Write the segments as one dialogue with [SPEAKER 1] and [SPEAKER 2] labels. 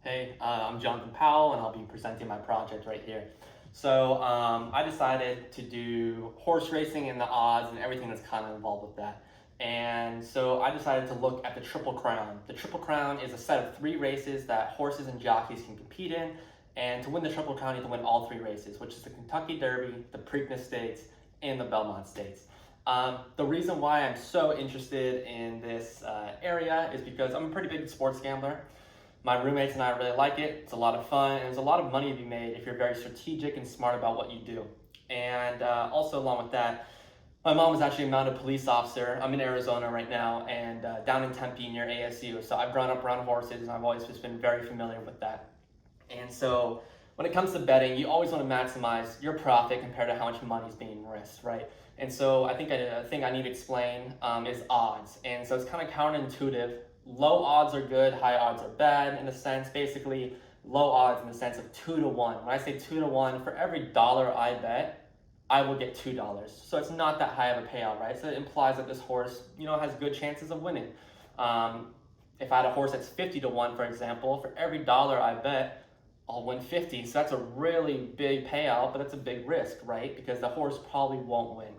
[SPEAKER 1] Hey, I'm Jonathan Powell, and I'll be presenting my project right here. I decided to do horse racing and the odds and everything that's kind of involved with that. And so I decided to look at the Triple Crown. The Triple Crown is a set of 3 races that horses and jockeys can compete in. And to win the Triple Crown, you have to win all 3 races, which is the Kentucky Derby, the Preakness Stakes, and the Belmont Stakes. The reason why I'm so interested in this area is because I'm a pretty big sports gambler. My roommates and I really like it. It's a lot of fun, and there's a lot of money to be made if you're very strategic and smart about what you do. And also, along with that, my mom was actually a mounted police officer. I'm in Arizona right now, and down in Tempe near ASU. So I've grown up around horses, and I've always just been very familiar with that. And so when it comes to betting, you always want to maximize your profit compared to how much money is being risked, right? And so I think a thing I need to explain is odds. And so it's kind of counterintuitive. Low odds are good, high odds are bad in a sense. Basically, low odds in the sense of 2 to 1. When I say 2 to 1, for every dollar I bet, I will get $2. So it's not that high of a payout, right? So it implies that this horse, has good chances of winning. If I had a horse that's 50 to 1, for example, for every dollar I bet, I'll win 50. So that's a really big payout, but that's a big risk, right? Because the horse probably won't win.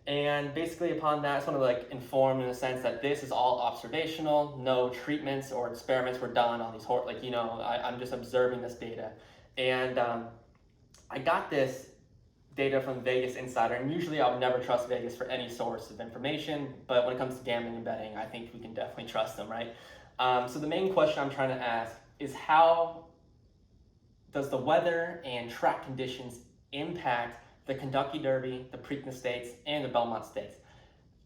[SPEAKER 1] And basically upon that, I just want to inform in the sense that this is all observational. No treatments or experiments were done on these horses. I'm just observing this data. And I got this data from Vegas Insider, and usually I would never trust Vegas for any source of information, but when it comes to gambling and betting, I think we can definitely trust them, right? So the main question I'm trying to ask is, how does the weather and track conditions impact the Kentucky Derby, the Preakness Stakes, and the Belmont Stakes?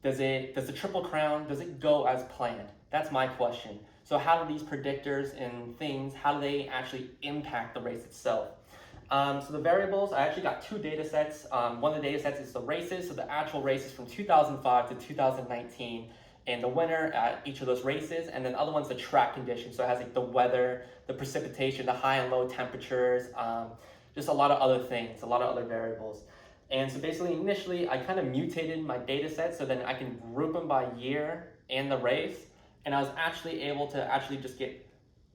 [SPEAKER 1] Does the Triple Crown, does it go as planned? That's my question. So how do these predictors and things, how do they actually impact the race itself? So the variables, I actually got 2 data sets. One of the data sets is the races, so the actual races from 2005 to 2019, and the winner at each of those races, and then the other one's the track conditions. So it has the weather, the precipitation, the high and low temperatures, just a lot of other things, a lot of other variables. And so basically, initially, I kind of mutated my data set so then I can group them by year and the race. And I was actually able to just get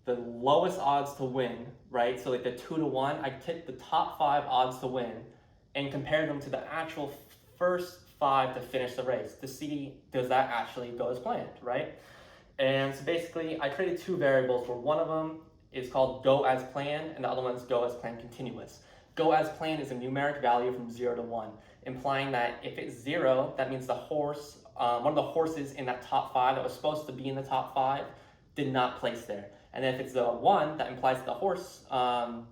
[SPEAKER 1] the lowest odds to win, right? So the 2 to 1, I took the top 5 odds to win and compared them to the actual first 5 to finish the race to see, does that actually go as planned, right? And so basically, I created 2 variables where one of them is called go as planned, and the other one is go as planned continuous. Go as planned is a numeric value from 0 to 1, implying that if it's 0, that means the horse, one of the horses in that top 5 that was supposed to be in the top 5 did not place there. And then if it's the 1, that implies that the horse, all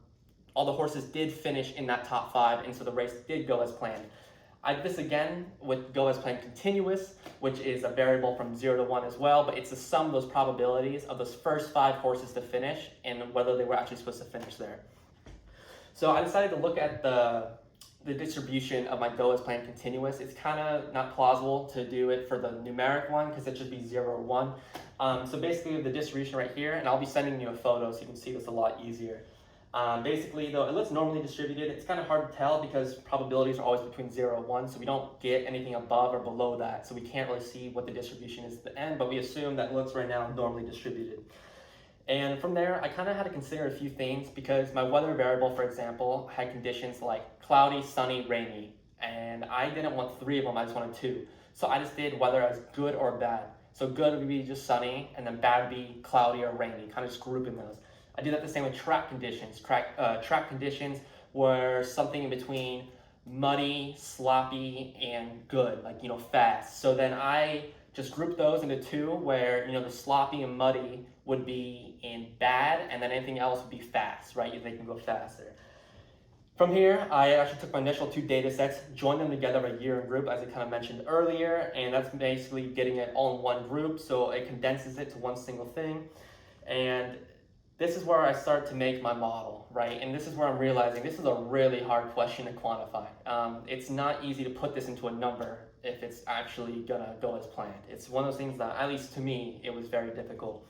[SPEAKER 1] the horses did finish in that top 5, and so the race did go as planned. I did this again with go as planned continuous, which is a variable from 0 to 1 as well, but it's the sum of those probabilities of those first 5 horses to finish and whether they were actually supposed to finish there. So I decided to look at the distribution of my go as planned continuous. It's kind of not plausible to do it for the numeric one because it should be 0 or 1. So basically the distribution right here, and I'll be sending you a photo so you can see this a lot easier. Basically, though, it looks normally distributed. It's kind of hard to tell because probabilities are always between 0 and 1, so we don't get anything above or below that, so we can't really see what the distribution is at the end, but we assume that it looks right now normally distributed. And from there, I kind of had to consider a few things because my weather variable, for example, had conditions like cloudy, sunny, rainy, and I didn't want 3 of them, I just wanted 2. So I just did weather as good or bad. So good would be just sunny, and then bad would be cloudy or rainy, kind of just grouping those. I did that the same with track conditions. Track conditions were something in between muddy, sloppy, and good, fast. So then I just grouped those into 2 where, the sloppy and muddy would be in bad, and then anything else would be fast, right? They can go faster. From here, I actually took my initial 2 data sets, joined them together a year in group, as I kind of mentioned earlier, and that's basically getting it all in one group, so it condenses it to one single thing. And this is where I start to make my model, right? And this is where I'm realizing this is a really hard question to quantify. It's not easy to put this into a number if it's actually gonna go as planned. It's one of those things that, at least to me, it was very difficult.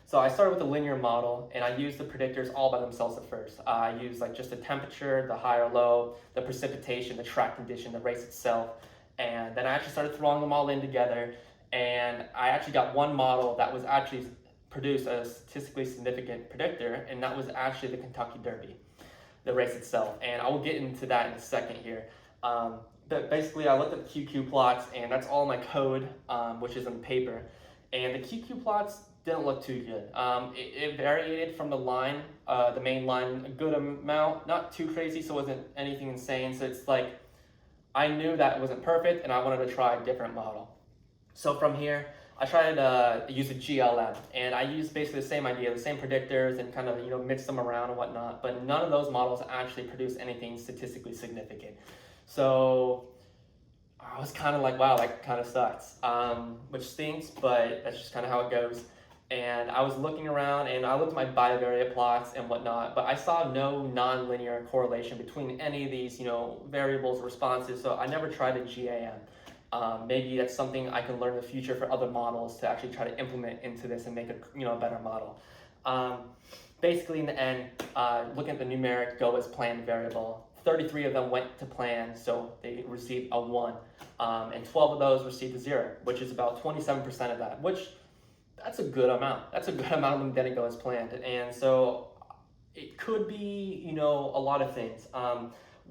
[SPEAKER 1] So I started with a linear model, and I used the predictors all by themselves at first. I used just the temperature, the high or low, the precipitation, the track condition, the race itself, and then I actually started throwing them all in together, and I actually got one model that was actually produce a statistically significant predictor, and that was actually the Kentucky Derby, the race itself. And I will get into that in a second here. But basically, I looked at the QQ plots, and that's all my code, which is on paper. And the QQ plots didn't look too good. It variated from the line, the main line, a good amount, not too crazy, so it wasn't anything insane. So it's like, I knew that it wasn't perfect, and I wanted to try a different model. So from here, I tried to use a GLM, and I used basically the same idea, the same predictors, and kind of mix them around and whatnot. But none of those models actually produced anything statistically significant. So I was kind of like, wow, that kind of sucks, which stinks, but that's just kind of how it goes. And I was looking around, and I looked at my bivariate plots and whatnot, but I saw no nonlinear correlation between any of these, variables responses. So I never tried a GAM. Maybe that's something I can learn in the future for other models to actually try to implement into this and make a better model. Basically, in the end, looking at the numeric go as planned variable, 33 of them went to plan, so they received a 1, and 12 of those received a 0, which is about 27% of that, which that's a good amount. That's a good amount of them didn't go as planned, and so it could be, a lot of things.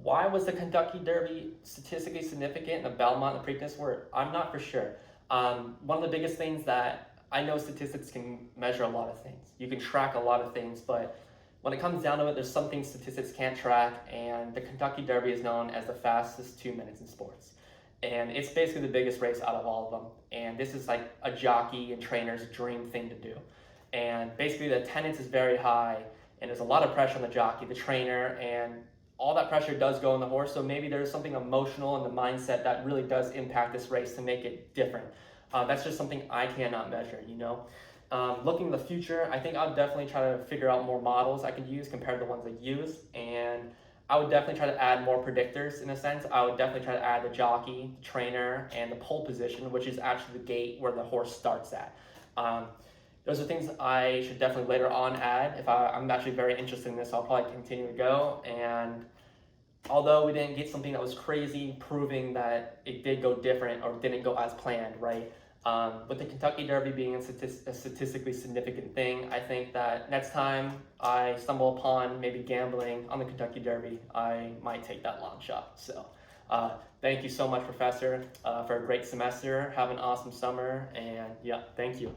[SPEAKER 1] Why was the Kentucky Derby statistically significant and the Belmont and the Preakness were? I'm not for sure. One of the biggest things that I know, statistics can measure a lot of things. You can track a lot of things, but when it comes down to it, there's some things statistics can't track, and the Kentucky Derby is known as the fastest 2 minutes in sports. And it's basically the biggest race out of all of them. And this is like a jockey and trainer's dream thing to do. And basically the attendance is very high, and there's a lot of pressure on the jockey, the trainer, and all that pressure does go on the horse. So maybe there's something emotional in the mindset that really does impact this race to make it different. That's just something I cannot measure, Looking in the future, I think I'll definitely try to figure out more models I could use compared to the ones I use, and I would definitely try to add more predictors in a sense. I would definitely try to add the jockey, the trainer, and the pole position, which is actually the gate where the horse starts at. Those are things I should definitely later on add. If I'm actually very interested in this, I'll probably continue to go. And although we didn't get something that was crazy, proving that it did go different or didn't go as planned, right? With the Kentucky Derby being a statistically significant thing, I think that next time I stumble upon maybe gambling on the Kentucky Derby, I might take that long shot. So thank you so much, Professor, for a great semester. Have an awesome summer, and yeah, thank you.